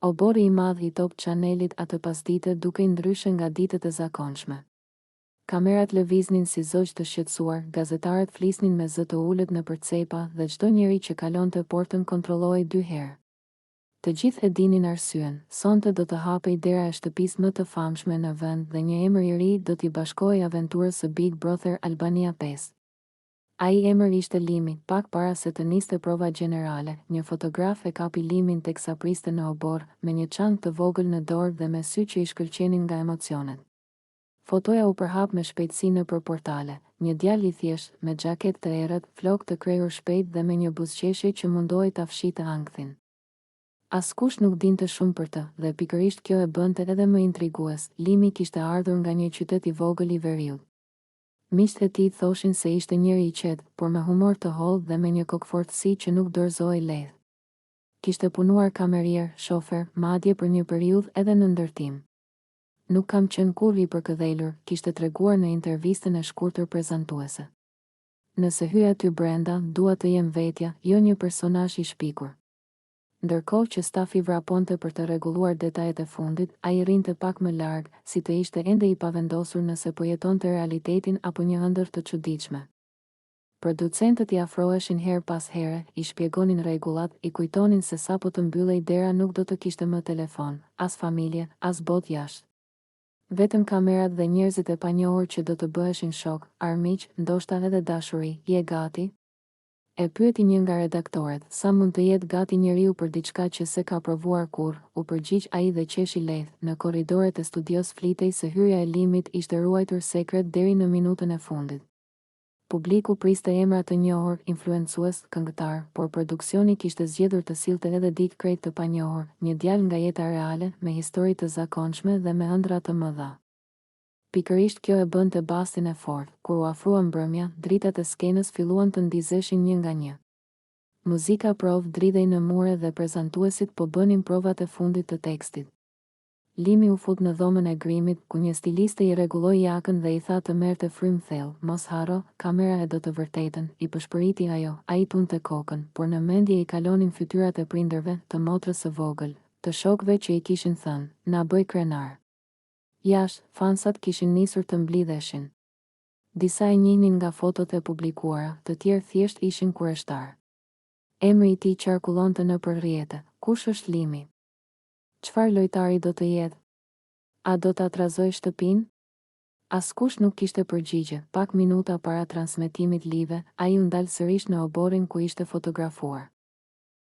Obori i madh i Top Channelit atë pasdite duke ndryshe nga ditët e zakonshme. Kamerat lëviznin si zogj të shqetësuar, gazetarët flisnin me zë të ulët në përcepa dhe çdo njeri që kalonte portën kontrollohej 2 herë. Të gjithë e dinin arsyen, sonte do të hapej dera e shtëpisë më të famshme në vend dhe një emër i ri do t'i bashkohej aventurës së Big Brother Albania 5. Ai emër ishte Limi, pak para se të niste prova gjenerale. Një fotograf e kapi Limin teksa priste në obor, me një çantë të vogël në dorë dhe me sy që i shkëlqenin nga emocionet. Fotoja u përhap me shpejtësi nëpër portale. Një djalë i thjeshtë, me xhaketë të errët, flokë të krejur shpejt dhe me një buzëqeshje që mundohej ta fshite ankthin. Askush nuk dinte shumë për të, dhe pikërisht kjo e bënte edhe më intrigues. Limi kishte ardhur nga një qytet i vogël i veriut. Miqtë e tij thoshin se ishte njeri i qetë, por me humor të hollë dhe me një kokfortësi që nuk dorëzohej lehtë. Kishte punuar kamerier, shofer, madje për një periudhë edhe në ndërtim. Nuk kam qenë kurrë i përkëdhelur, kishte treguar në intervistën e shkurtër prezantuese. Nëse hyj aty brenda, dua të jem vetja, jo një personazh i shpikur. Ndërkohë që stafi vraponte për të rregulluar detajet e fundit, ai rrinte pak më larg, si të ishte ende i pavendosur nëse po jetonte realitetin apo një ëndër të çuditshme. Producentët i afroheshin herë pas here, i shpjegonin rregullat, i kujtonin se sapo të mbyllej dera nuk do të kishte më telefon, as familje, as botë jashtë. Vetëm kamerat dhe njerëzit e panjohur që do të bëheshin shok, armiq, ndoshta edhe dashuri. Je gati? E pyeti një nga redaktorët, sa mund të jetë gati njeriu për diçka që se ka provuar kurrë, u përgjigj ai dhe qeshi lehtë. Në korridoret e studios flitej se hyrja e Limit ishte ruajtur sekret deri në minutën e fundit. Publiku priste emra të njohur, influencues, këngëtar, por produksioni kishte zgjedhur të sillte edhe dikë krejt të panjohur, një djalë nga jeta reale, me histori të zakonshme dhe me ëndra të mëdha. Pikërisht kjo e bënte bastin e fortë. Kur u afrua mbrëmja, dritat e skenës filluan të ndizeshin një nga një. Muzika provë dridhej në mure dhe prezantuesit po bënin provat e fundit të tekstit. Limi u fut në dhomën e grimit, ku një stiliste i rregulloi jakën dhe i tha të merrte frym thellë. Mos haro, kamera e do të vërtetën, i pëshpëriti ajo. Ai tunte kokën, por në mendje i kalonin fytyrat e prindërve, të motrës së vogël, të shokëve që i kishin thënë, na bëj krenar. Jashtë, fansat kishin nisur të mblidheshin. Disa e njihnin nga fotot e publikuara, të tjerë thjesht ishin kureshtar. Emri i tij qarkullonte nëpër rrjete. Kush është Limi? Çfarë lojtari do të jetë? A do ta trazoj shtëpinë? Askush nuk kishte përgjigje. Pak minuta para transmetimit live, ai u ndal sërish në oborin ku ishte fotografuar.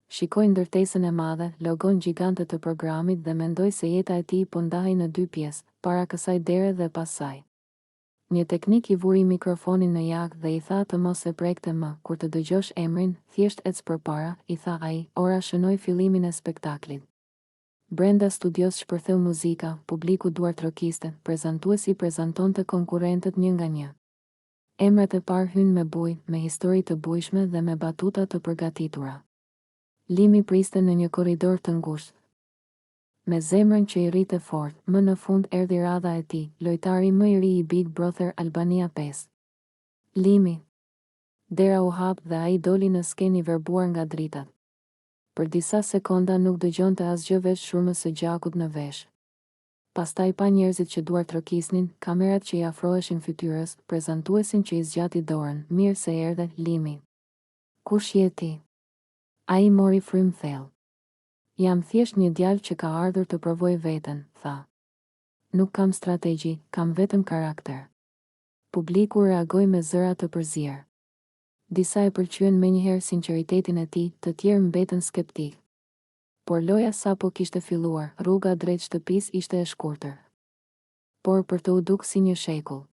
Shikoi ndërtesën e madhe, logon gjigante të programit dhe mendoi se jeta e tij po ndahej në 2 pjesë, para kësaj dere dhe pas saj. Një teknik i vuri mikrofonin në jak dhe i tha të mos e prekte më. Kur të dëgjosh emrin, thjesht ec përpara, i tha ai. Ora shënoi fillimin e spektaklit. Brenda studios shpërtheu muzika, publiku duartrokiste, prezantuesi prezantonte konkurrentët një nga një. Emrat e parë hynë me bujë, me histori të bujshme dhe me batuta të përgatitura. Limi priste në një korridor të ngushtë. Me zemrën që i rrite fort, më në fund erdhi radha e tij, lojtari më i ri i Big Brother Albania 5. Limi. Dera u hap dhe ai doli në skenë i verbuar nga dritat. Për disa sekonda nuk dëgjonte asgjë veç shurmës së gjakut në vesh. Pastaj pa njerëzit që duartrokisnin, kamerat që i afroheshin fytyrës, prezantuesin që i zgjati dorën. Mirë se erdhe, Limi. Kush je ti? Ai mori frym thellë. Jam thjesht një djalë që ka ardhur të provoj veten, tha. Nuk kam strategji, kam vetëm karakter. Publiku reagoi me zëra të përzierë. Disa e pëlqyen menjëherë sinqeritetin e tij, të tjerë mbetën skeptik. Por loja sapo kishte filluar, rruga drejt shtëpisë ishte e shkurtër. Por për të u duk si një shekull.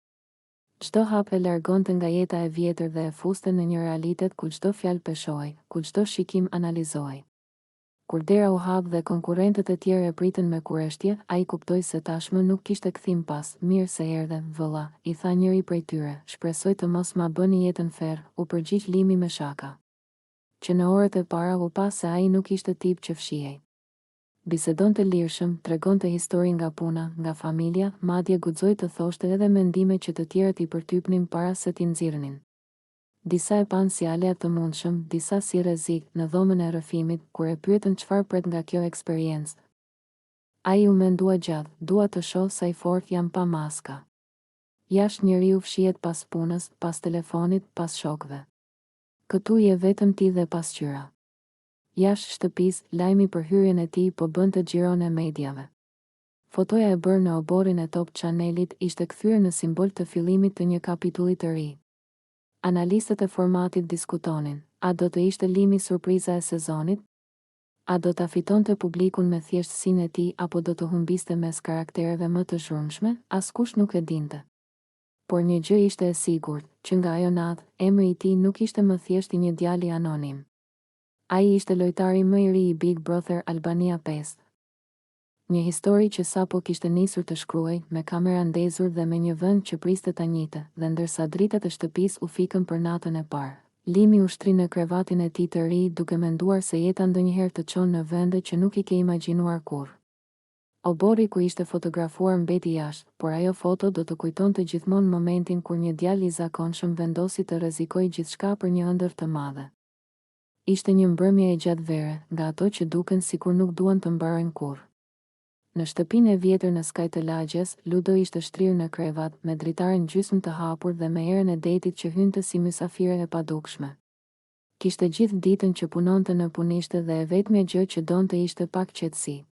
Çdo hap e largonte nga jeta e vjetër dhe e fuste në një realitet ku çdo fjalë peshohej, ku çdo shikim analizohej. Kur dera u hap dhe konkurrentët e tjerë e pritën me kureshtje, ai kuptoi se tashmë nuk kishte kthim pas. Mirë se erdhe, vëlla, i tha njëri prej tyre. Shpresoj të mos ma bëni jetën ferr, u përgjigj Limi me shaka. Që në orët e para u pa se ai nuk ishte tip që fshihej. Bisedonte lirshëm, tregonte histori nga puna, nga familja, madje guxoi të thoshte edhe mendime që të tjerët i përtypnin para se t'i nxirrnin. Disa e panë si aleat të mundshëm, disa si rrezik. Në dhomën e rrëfimit, kur e pyetën çfarë pret nga kjo eksperiencë, Ai u mendua gjatë, dua të shoh sa i fort jam pa maska. Jashtë njeriu fshihet pas punës, pas telefonit, pas shokëve. Këtu je vetëm ti dhe pasqyra. Jashtë shtëpisë, lajmi për hyrjen e tij po bënte xhiron e mediave. Fotoja e bërë në oborin e Top Channelit ishte kthyer në simbol të fillimit të një kapitulli të ri. Analistët e formatit diskutonin, a do të ishte limi surpriza e sezonit? A do ta fitonte publikun me thjeshtësinë e tij apo do të humbiste mes karaktereve më të zhurmshme? Askush nuk e dinte. Por një gjë ishte e sigurt, që nga ajo natë, emri i tij nuk ishte më thjesht i një djali anonim. Ai ishte lojtari më i ri i Big Brother Albania 5. Një histori që sapo kishte nisur të shkruaj, me kamera ndezur dhe me një vend që priste ta njihte, dhe ndërsa dritat e shtëpisë u fikën për natën e parë. Limi u shtri në krevatin e tij të ri, duke menduar se jeta ndonjëherë të çon në vende që nuk i ke imagjinuar kurrë. Obori ku ishte fotografuar mbeti jashtë, por ajo foto do të kujtonte gjithmonë momentin kur një djalë i zakonshëm vendosi të rrezikojë gjithçka për një ëndër të madhe. Ishte një mbrëmje e gjatë vere, nga ato që duken sikur nuk duan të mbarojnë kurrë. Në shtëpinë e vjetër në skaj të lagjes, Ludo ishte shtrirë në krevat, me dritaren gjysmë të hapur dhe me erën e detit që hynte si mysafire e padukshme. Kishte gjithë ditën që punonte në punishte dhe e vetmja gjë që donte ishte pak qetësi.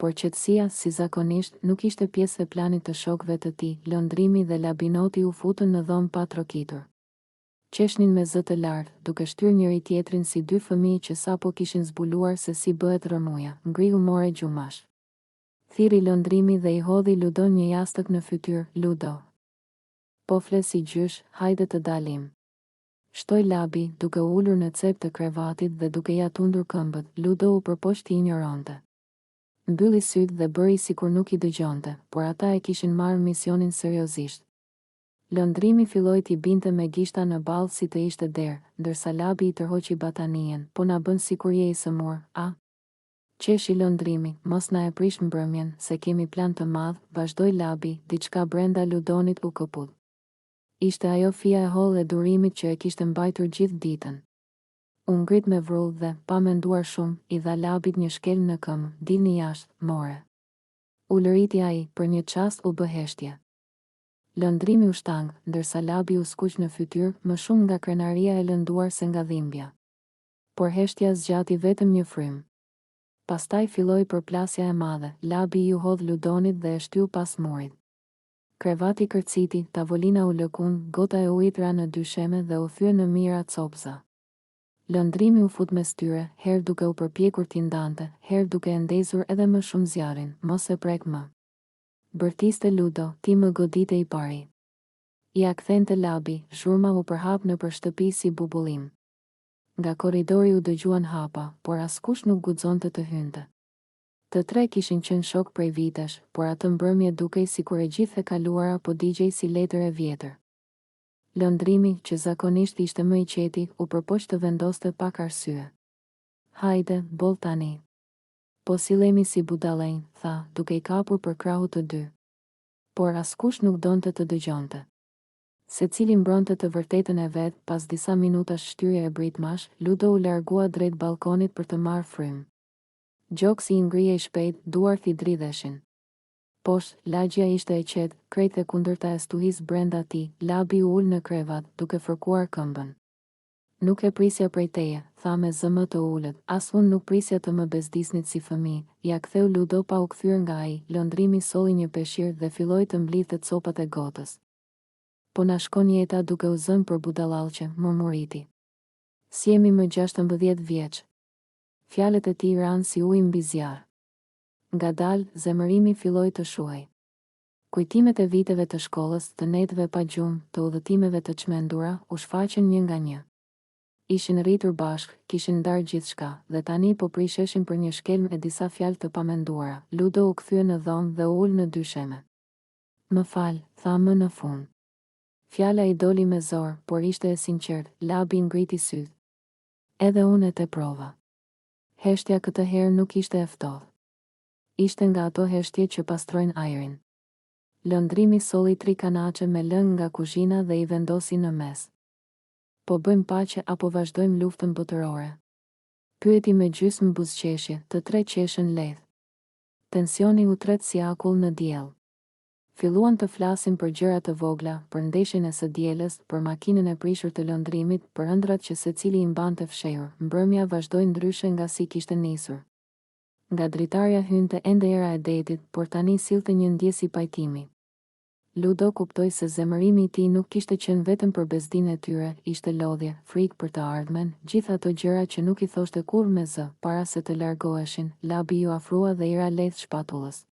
Por qetësia, si zakonisht, nuk ishte pjesë e planit të shokëve të tij. Lëndrimi dhe labinoti u futën në dhomë pa trokitur. Qeshnin me zë të lartë, duke shtyrë njëri tjetrin si dy fëmijë që sapo kishin zbuluar se si bëhet rëmuja. Ngrihu more gjumash. Thiri lëndrimi dhe i hodhi Ludo një jastëk në fytyrë. Ludo. Po fle si gjysh, hajde të dalim. Shtoi labi, duke u ulur në cep të krevatit dhe duke ja tundur këmbët. Ludo u përpoqti ignorante. Mbylli sytë dhe bëri sikur nuk i dëgjonte, por ata e kishin marrë misionin seriozisht. Lëndrimi filloi t'i binte me gishta në ballë si të ishte derë, ndërsa labi i tërhoqi batanien. Po na bën sikur je i sëmur, a? Qeshi lëndrimi, mos na e prish mbrëmjen, se kemi plan të madh, vazhdoi labi, diçka brenda Ludonit u koput. Ishte ajo fija e hollë e durimit që e kishte mbajtur gjithë ditën. U ngrit me vrull dhe, pa menduar shumë, i dha labit një shkel në këmbë. Dilni jashtë, more. U lëriti ai, për një çast u bë heshtje. Lëndrimi u shtang, ndërsa labi u skuq në fytyrë, më shumë nga krenaria e lënduar se nga dhimbja. Por heshtja zgjati vetëm një frym. Pastaj filloi përplasja e madhe. Labi i u hodh Ludonit dhe e shtyu pas murit. Krevati kërciti, tavolina u lëkun, gota e ujit ra në dysheme dhe u thye në mira copza. Lëndrimi u fut mes tyre, herë duke u përpjekur t'i ndante, herë duke e ndezur edhe më shumë zjarrin. Mos e prek më. Bërtiste Ludo, ti më godite i pari. Ja kthente labi, zhurma u përhap në për shtëpi si bubullim. Nga korridori u dëgjuan hapa, por askush nuk guxonte të hynte. Të tre kishin qenë shok prej vitesh, por atë mbrëmje dukej sikur e gjithë e kaluara po digjej si letër e vjetër. Lëndrimi, që zakonisht ishte më i qeti, u përpoq të vendoste pak arsye. Hajde, boll tani. Po sillemi si budallënj, tha, duke i kapur për krahut të dy. Por askush nuk donte të dëgjonte. Secili mbronte të vërtetën e vet. Pas disa minutash shtyrje e britmash, Ludo u largua drejt balkonit për të marrë frym. Gjoksi i ngrihej shpejt, duart i dridheshin. Poshtë, lagja ishte e qetë, krejt e kundërta e stuhis brenda tij. Labi u ul në krevat, duke fërkuar këmbën. Nuk e prisja prej teje, tha me zëmë të ulët, as unë nuk prisja të më bezdisnit si fëmijë. Ja ktheu Ludo pa u kthyer nga ai. Lëndrimi solli një peshqir dhe filloi të mblidhte copat e gotës. Po na shkon jeta duke u zënë për budallallçe, murmuriti. Si jemi më 16 vjeç. Fjalët e tij ranë si ujë mbi zjarr. Ngadalë, zemërimi filloi të shuhej. Kujtimet e viteve të shkollës, të netëve pa gjumë, të udhëtimeve të çmendura, u shfaqen një nga një. Ishin rritur bashk, kishin ndarë gjithçka, dhe tani po prisheshin për një shkelm e disa fjalë të pamenduara. Ludo u kthye në dhomë dhe u ul në dysheme. Më fal, tha më në fund. Fjala i doli me zor, por ishte e sinqert. Labi ngriti syt. Edhe unë e teprova. Heshtja këtë herë nuk ishte e ftohtë. Ishte nga ato heshtje që pastrojnë ajrin. Lëndrimi solli 3 kanaçe me lëng nga kuzhina dhe i vendosi në mes. Po bëjmë paqe apo vazhdojmë luftën botërore? Pyeti me gjysmë buzëqeshje, të tre qeshën lehtë. Tensioni u tret si akull në diell. Filluan të flasin për gjëra të vogla, për ndeshjen e së dielës, për makinën e prishur të lëndrimit, për ëndrat që secili i mbante fshehur. Mbrëmja vazhdoi ndryshe nga si kishte nisur. Nga dritarja hynte ende era e detit, por tani sillte një ndjesë pajtimi. Ludo kuptoi se zemërimi i tij nuk kishte qenë vetëm për bezdinë e tyre, ishte lodhje, frikë për të ardhmen, gjithë ato gjëra që nuk i thoshte kurrë me zë, para se të largoheshin. Labi ju afrua dhe ira lehtë shpatullës.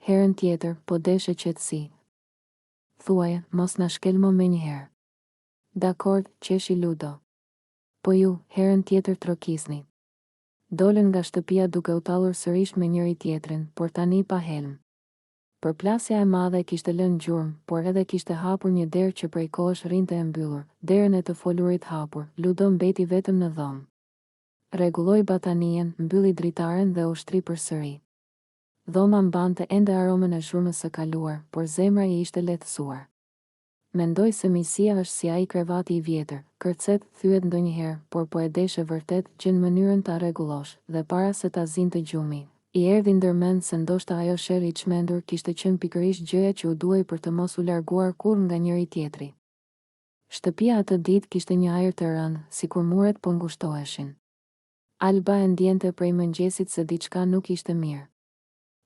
Herën tjetër, po deshe qetësi. Thuaje, mos na shkelmo menjëherë. Dakord, qeshi Ludo. Po ju, herën tjetër trokisni. Dolën nga shtëpia duke u tallur sërish me njëri tjetrin, por tani pa helm. Përplasja e madhe kishte lënë gjurmë, por edhe kishte hapur një derë që prej kohësh rrinte e mbyllur, derën e të folurit hapur. Ludo mbeti vetëm në dhomë. Rregulloi batanien, mbylli dritaren dhe u shtri përsëri. Dhoma mbante ende aromën e zhurmës së kaluar, por zemra i ishte lehtësuar. Mendoi se misia është si ai krevati i vjetër, kërcet, thyet ndonjëherë, por po e deshe vërtet, gjen mënyrën ta rregullosh, dhe para se ta zinte gjumi. I erdhi ndërmend se ndoshta ajo sherr i çmendur kishte qenë pikërisht gjëja që u duhej për të mos u larguar kurrë nga njëri tjetri. Shtëpia atë ditë kishte një ajër të rëndë, sikur muret po ngushtoheshin. Alba e ndjente prej mëngjesit se diçka nuk ishte mirë.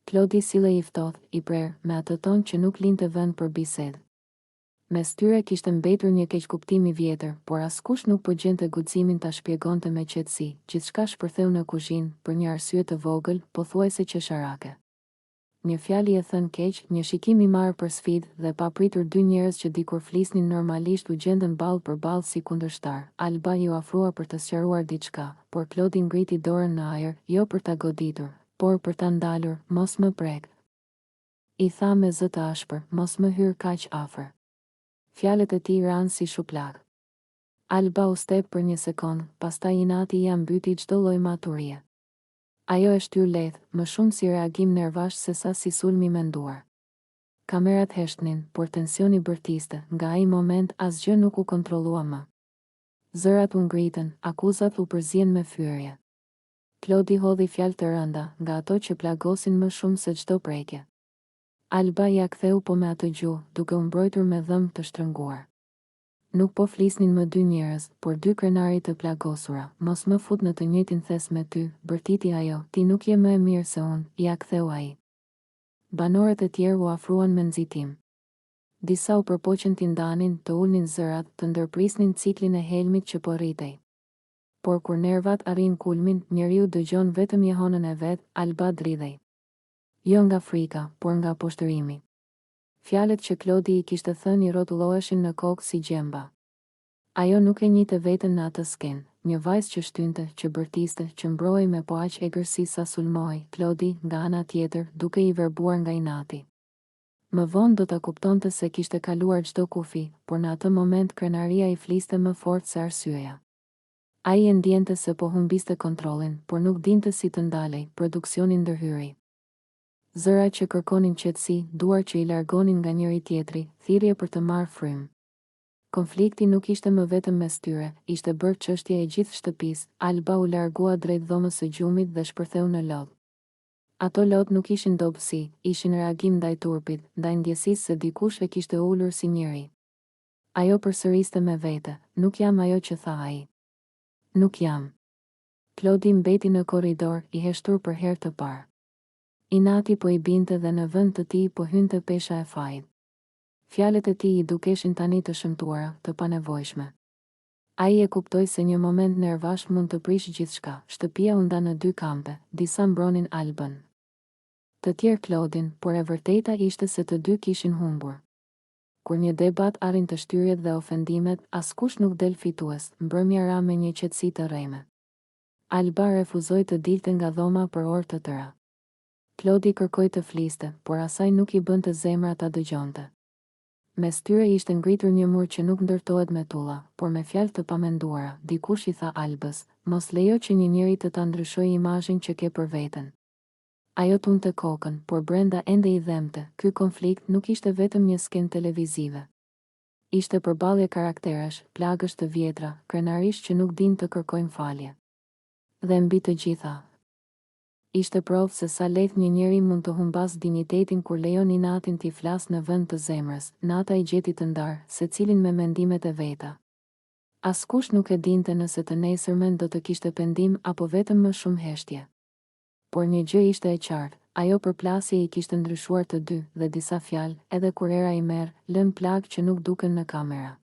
Klodi sillej i ftohtë, i prerë, me atë ton që nuk linte vend për bisedë. Mes tyre kishte mbetur një keqkuptim i vjetër, por askush nuk po gjente guximin ta shpjegonte me qetësi. Gjithçka shpërtheu në kuzhinë, për një arsye të vogël, pothuajse qesharake. Një fjalë e thënë keq, një shikim i marrë për sfidë, dhe pa pritur dy njerëz që dikur flisnin normalisht u gjendën ballë për ballë si kundërshtar. Alba ju afrua për të sqaruar diçka, por Klodi ngriti dorën në ajër, jo për ta goditur, por për ta ndalur. Mos më prek. I tha me zë të ashpër, mos më hyr kaq afër. Fjalët e tij ranë si shuplag. Alba u step për një sekond, pastaj inati ia mbyti çdo lloj maturie. Ajo e shtyr lehtë, më shumë si reagim nervash se sa si sulm i menduar. Kamerat heshtnin, por tensioni bërtiste, nga ai moment asgjë nuk u kontrollua më. Zërat u ngritën, akuzat u përzien me fyrje. Klodi hodhi fjalë të rënda, nga ato që plagosin më shumë se çdo prekje. Alba ja ktheu po me atë gjuhë, duke u mbrojtur me dhëmbë të shtrënguar. Nuk po flisnin më dy njerëz, por dy krenarit të plagosura. Mos më fut në të njëjtin thes me ty, bërtiti ajo, ti nuk je më e mirë se unë, ja ktheu ai. Banorët e tjerë u afruan me nxitim. Disa u përpoqën t'i ndanin, të ulnin zërat, të ndërprisnin ciklin e helmit që po rritej. Por kur nervat arrin kulmin, njeriu dëgjon vetëm jehonën e vet. Alba dridhej. Jo nga frika, por nga poshtërimi. Fjalët që Klodi i kishte thënë i rrotulloheshin në kokë si gjemba. Ajo nuk e njihte veten në atë skenë, një vajzë që shtynte, që bërtiste, që mbrohej me po aq egërsi sa sulmohej. Klodi, nga ana tjetër, duke i verbuar nga inati. Më vonë do ta kuptonte se kishte kaluar çdo kufi, por në atë moment krenaria i fliste më fort se arsyeja. Ai e ndjente se po humbiste kontrollin, por nuk dinte si të ndalej. Produksioni ndërhyri. Zëra që kërkonin qetësi, duar që i largonin nga njëri tjetri, thirrje për të marrë frymë. Konflikti nuk ishte më vetëm mes tyre, ishte bërë çështje e gjithë shtëpisë. Alba u largua drejt dhomës së gjumit dhe shpërtheu në lodh. Ato lot nuk ishin dobësi, ishin reagim ndaj turpit, ndaj ndjesisë se dikush e kishte ulur si njeri. Ajo përsëriste me vete, nuk jam ajo që tha ai. Nuk jam. Klodi mbeti në korridor, i heshtur për herë të parë. Inati po i binte dhe në vend të tij po hynte pesha e fajit. Fjalët e tij i dukeshin tani të shëmtuara, të panevojshme. Ai e kuptoi se një moment nervash mund të prishë gjithçka. Shtëpia u nda në dy kampe, disa mbronin Albën, të tjerë Klodin, por e vërteta ishte se të dy kishin humbur. Kur një debat arrin të shtyrjet dhe ofendimet, askush nuk del fitues. Mbrëmja ra me një qetësi të rreme. Alba refuzoi të dilte nga dhoma për orë të tëra. Klodi kërkoi të fliste, por asaj nuk i bënte zemra ta dëgjonte. Mes tyre ishte ngritur një mur që nuk ndërtohet me tulla, por me fjalë të pamenduara. Dikush i tha Albës, mos lejo që një njeri të ta ndryshojë imazhin që ke për veten. Ajo tunte kokën, por brenda ende i dhemte. Ky konflikt nuk ishte vetëm një skenë televizive. Ishte përballje karakterash, plagësh të vjetra, krenarish që nuk din të kërkojnë falje. Dhe mbi të gjitha, Ishte provë se sa lehtë një njeri mund të humbas dinjitetin kur lejon inatin t'i flas në vend të zemrës. Nata i gjeti të ndarë, secilin me mendimet e veta. Askush nuk e dinte nëse të nesërmen do të kishte pendim apo vetëm më shumë heshtje. Por një gjë ishte e qartë, ajo përplasje i kishte ndryshuar të dy, dhe disa fjalë, edhe kur era i merr, lën plagë që nuk duken në kamera.